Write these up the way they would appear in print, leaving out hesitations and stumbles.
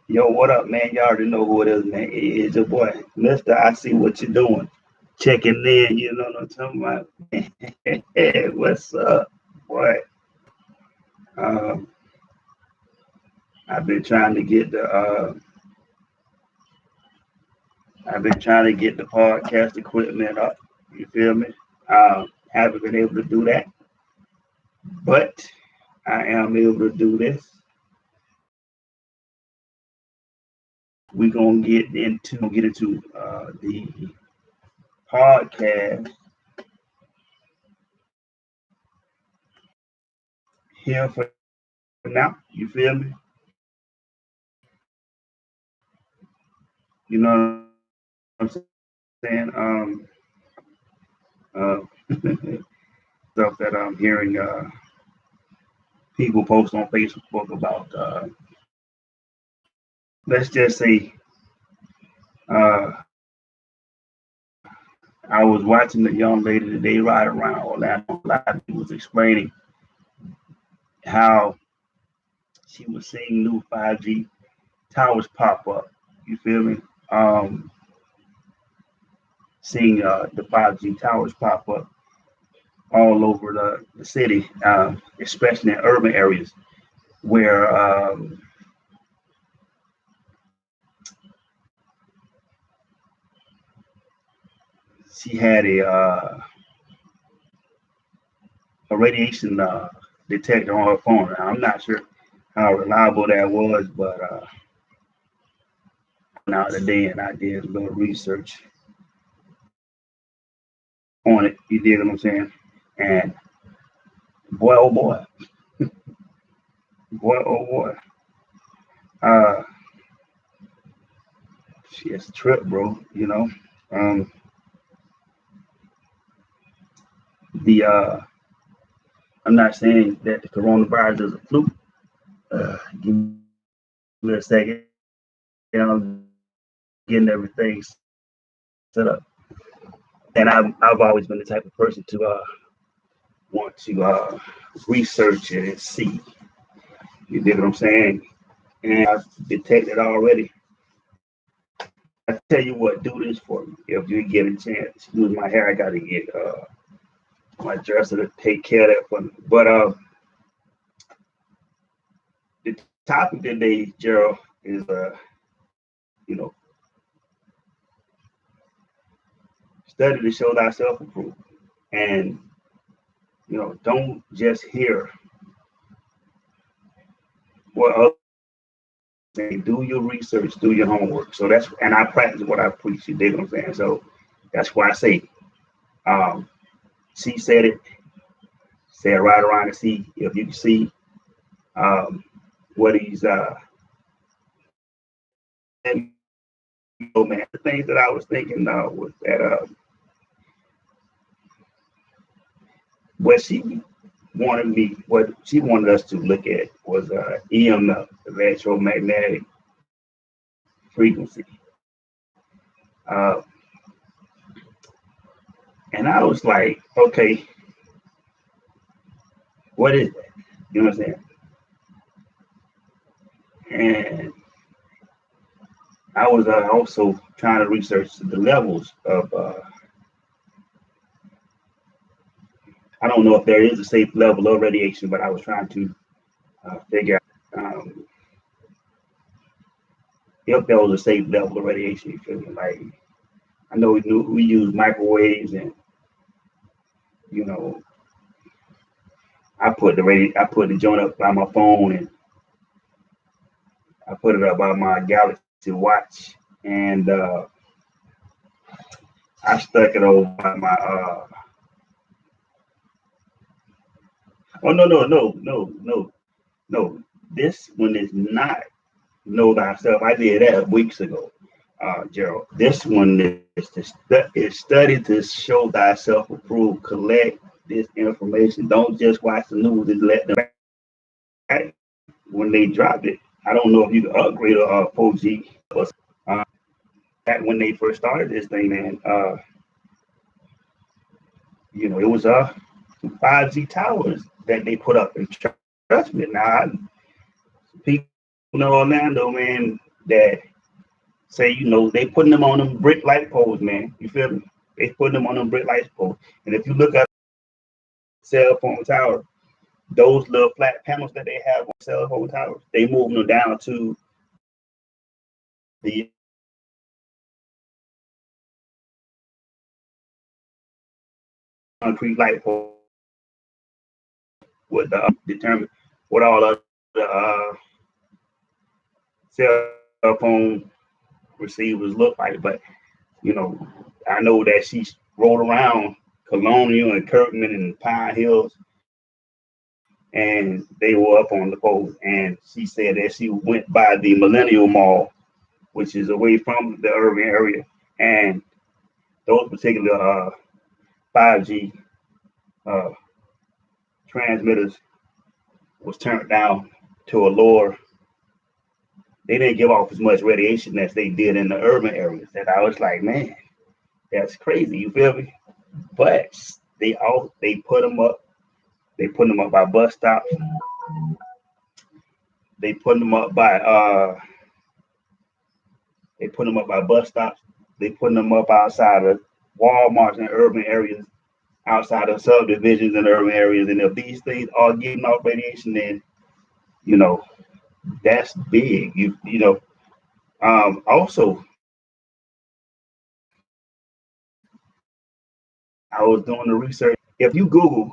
Yo, what up, man? You already know who it is, man. It's your boy, Mister. I see what you're doing. Checking in, you know what I'm talking about? Hey, what's up, boy? Um, I've been trying to get the podcast equipment up. You feel me? Haven't been able to do that, but I am able to do this. We're gonna get into the podcast here for now. You feel me? You know what I'm saying? Uh, stuff that I'm hearing people post on Facebook about. Let's just say uh, I was watching the young lady today ride around Orlando. A lot of people was explaining how she was seeing new 5G towers pop up. You feel me? Um, Seeing the 5G towers pop up all over the city, especially in urban areas where she had a radiation detector on her phone. Now, I'm not sure how reliable that was, but now today and I did a little research on it. You dig what I'm saying? And boy, oh boy, boy, oh boy, uh, it's a trip, bro. You know, um, the I'm not saying that the coronavirus is a fluke. Give me a second. I'm getting everything set up, and I've always been the type of person to want to research it and see. You dig what I'm saying? And I've detected already. I tell you what, do this for me if you get a chance. Use my hair. I got to get my dresser to take care of that for me. But the topic today, Gerald, is you know, study to show thyself approved, and don't just hear what others say. Do your research, do your homework. So and I practice what I preach. You dig what I'm saying? So that's why I say, um, she said it. Say it right around and see if you can see um, what he's and man, the things that I was thinking was that what she what she wanted us to look at was EMF, electromagnetic frequency, uh, and I was like, okay, what is that? You know what I'm saying? And I was also trying to research the levels of. I don't know if there is a safe level of radiation, but I was trying to figure out if there was a safe level of radiation. You feel me? Like I know we use microwaves, and you know I put the joint up by my phone, and I put it up by my Galaxy Watch, and I stuck it over by my. Oh no! This one is not know thyself. I did that weeks ago, Gerald. This one is study to show thyself approved. Collect this information. Don't just watch the news and let them back when they dropped it. I don't know if you can upgrade a 4G. Uh, Back when they first started this thing, man, it was 5G towers that they put up. And trust me, now people in Orlando, man. that say, they putting them on them brick light poles, man. You feel me? They putting them on them brick light poles. And if you look at cell phone tower, those little flat panels that they have on cell phone towers, they moving them down to the concrete light pole with the determine what all of the cell phone receivers look like. But I know that she rode around Colonial and Kirkman and Pine Hills, and they were up on the pole. And she said that she went by the Millennial Mall, which is away from the urban area, and those particular 5G transmitters was turned down to a lower. They didn't give off as much radiation as they did in the urban areas. That I was like, man, that's crazy. You feel me? But they put them up. They put them up by bus stops. They put them up by bus stops. They put them up outside of Walmarts in urban areas, outside of subdivisions in urban areas. And if these things are getting off radiation, then that's big. Also, I was doing the research. If you Google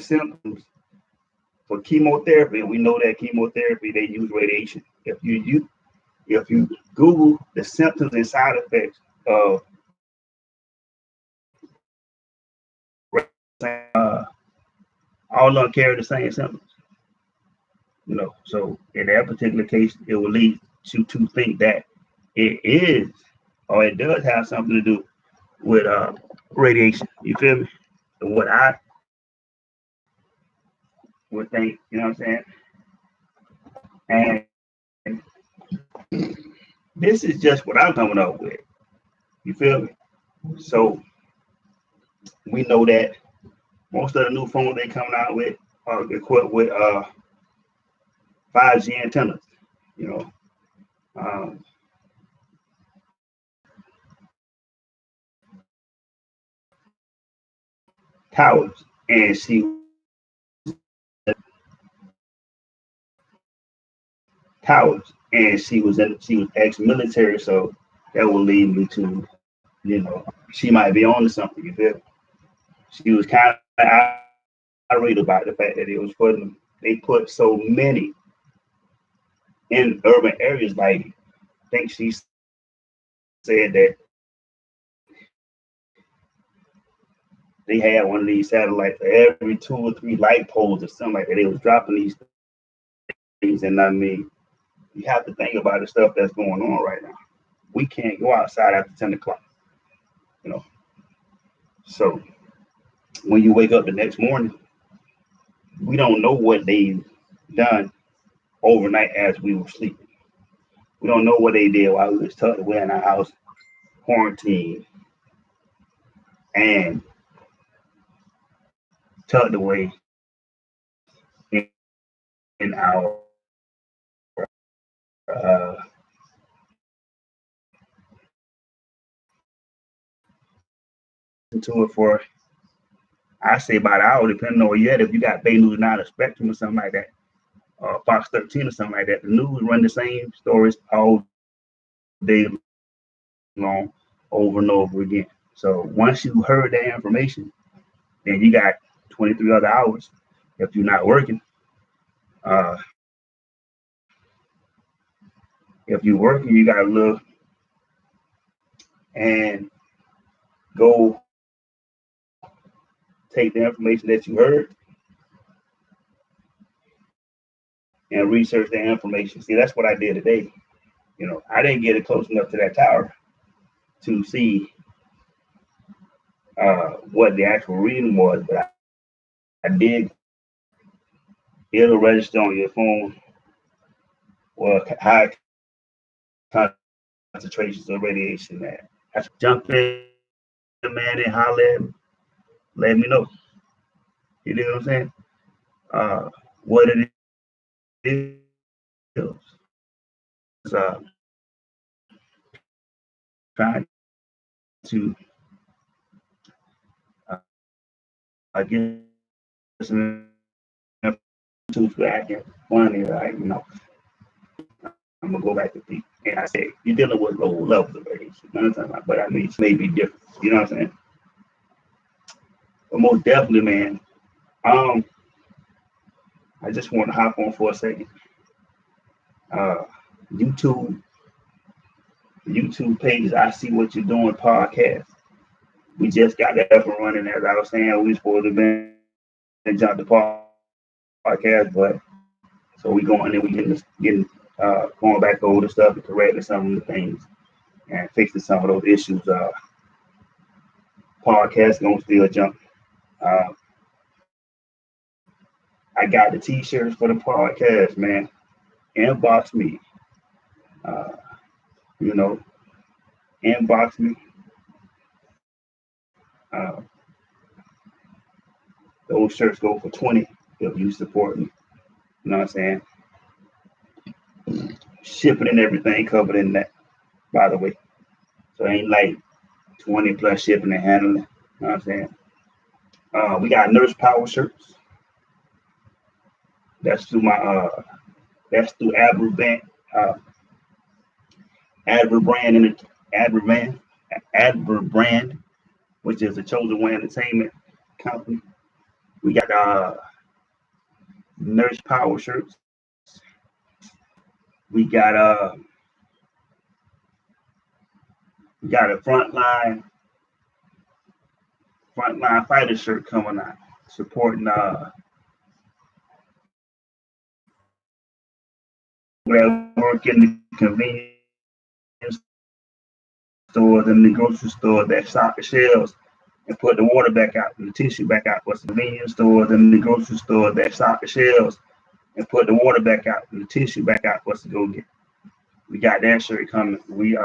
symptoms for chemotherapy, and we know that chemotherapy they use radiation. If you Google the symptoms and side effects of all of them carry the same symptoms. So in that particular case, it will lead you to think that it is, or it does have something to do with radiation. You feel me? So what I would think, you know what I'm saying? And this is just what I'm coming up with. You feel me? So we know that most of the new phones they coming out with are equipped with 5G antennas. Um, towers, and she was ex-military, so that will lead me to she might be on to something. You feel? She was kind of irate about the fact that they put so many in urban areas. Like, I think she said that they had one of these satellites for every 2 or 3 light poles or something like that. They was dropping these things, and I mean, you have to think about the stuff that's going on right now. We can't go outside after 10 o'clock. So when you wake up the next morning, we don't know what they've done overnight as we were sleeping. We don't know what they did while we was tucked away in our house, quarantined, and tucked away in our uh, to it for, I say, about an hour, depending on where you're at. If you got Bay News 9 or Spectrum or something like that, Fox 13 or something like that, the news run the same stories all day long, over and over again. So once you heard that information, then you got 23 other hours. If you're not working, uh, if you're working, you got to look and go take the information that you heard and research that information. See, that's what I did today. I didn't get it close enough to that tower to see what the actual reading was, but I did. It'll register on your phone or high concentrations of radiation. That I should jump in, man, and holler at me. Let me know. You know what I'm saying? What it is. trying to get some tools back and funny, like, I'm gonna go back to people. And I said, you're dealing with low levels of radiation. You know what I'm talking about? But I mean, it may be different. You know what I'm saying? But most definitely, man. Um, I just want to hop on for a second. Uh, YouTube, YouTube page. I see what you're doing. Podcast. We just got that up and running. As I was saying, we supposed to be jump the podcast, but so we going and we getting going back over the stuff and correcting some of the things and fixing some of those issues. Podcast gonna still jump. Uh, I got the t-shirts for the podcast, man. Inbox me. Uh, you know, inbox me. Uh, those shirts go for 20 if you support me. You know what I'm saying? Shipping and everything covered in that, by the way. So it ain't like 20 plus shipping and handling. You know what I'm saying? We got nurse power shirts. That's through that's through Adverbrand, which is a chosen one entertainment company. We got nurse power shirts. We got a frontline fighter shirt coming out, supporting where I work in the convenience stores and the grocery store that stock the shelves and put the water back out and the tissue back out for convenience stores and the grocery store that stock the shelves and put the water back out and the tissue back out for us to go get. We got that shirt coming. We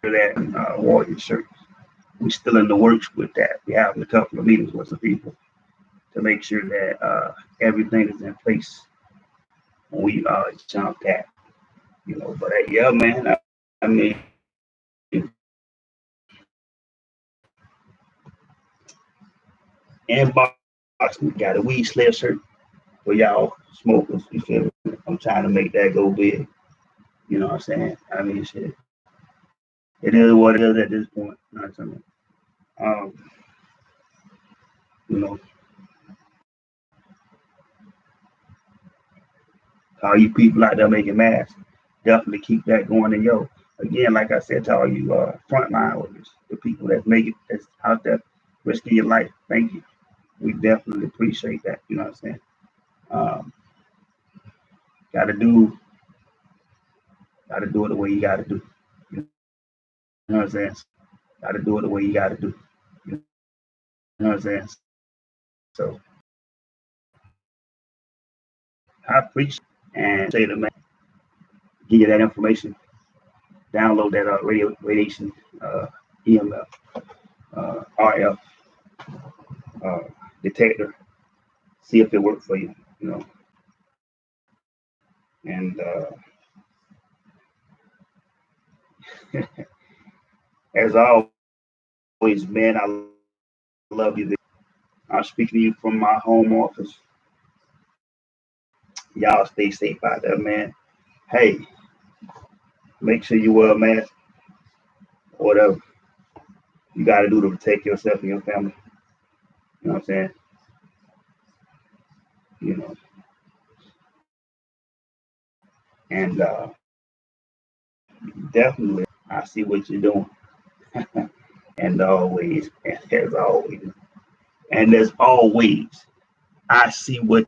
that warrior shirt. We're still in the works with that. We have a couple of meetings with some people to make sure that everything is in place when we jump that, But yeah, man, I mean, inbox, we got a weed sled shirt for y'all smokers. You feel me? I'm trying to make that go big. You know what I'm saying? I mean, shit. It is what it is at this point. You know what I'm saying? Um, you know, all you people out there making masks, definitely keep that going in yo. Again, like I said to all you frontline workers, the people that's out there risking your life, thank you. We definitely appreciate that. You know what I'm saying? Um, gotta do it the way you gotta do. You know what I'm saying? Gotta do it the way you gotta do. You know what I'm saying? So I appreciate and say to man, give you that information. Download that radiation EMF RF uh, detector. See if it works for you. And as always, man, I love you. I'm speaking to you from my home office. Y'all stay safe out there, man. Hey, make sure you wear a mask. Whatever you got to do to protect yourself and your family. You know what I'm saying? You know, and definitely, I see what you're doing. and always, and as always, I see what